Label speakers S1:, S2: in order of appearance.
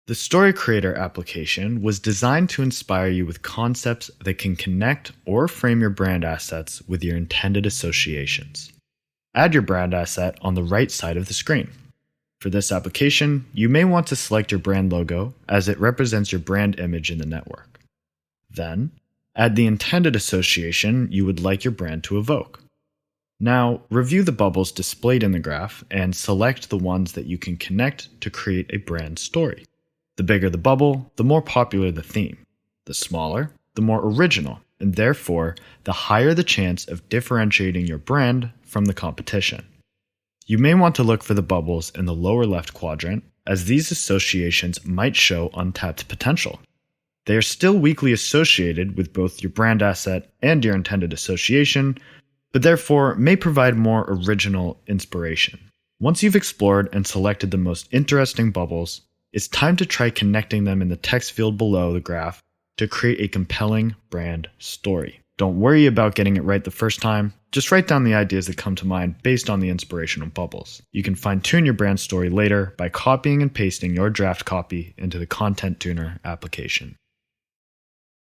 S1: The Story Creator application was designed to inspire you with concepts that can connect or frame your brand assets with your intended associations. Add your brand asset on the right side of the screen. For this application, you may want to select your brand logo as it represents your brand image in the network. Then, add the intended association you would like your brand to evoke. Now, review the bubbles displayed in the graph and select the ones that you can connect to create a brand story. The bigger the bubble, the more popular the theme. The smaller, the more original, and therefore, the higher the chance of differentiating your brand from the competition. You may want to look for the bubbles in the lower left quadrant, as these associations might show untapped potential. They are still weakly associated with both your brand asset and your intended association, but therefore may provide more original inspiration. Once you've explored and selected the most interesting bubbles, it's time to try connecting them in the text field below the graph to create a compelling brand story. Don't worry about getting it right the first time, just write down the ideas that come to mind based on the inspirational bubbles. You can fine-tune your brand story later by copying and pasting your draft copy into the Content Tuner application.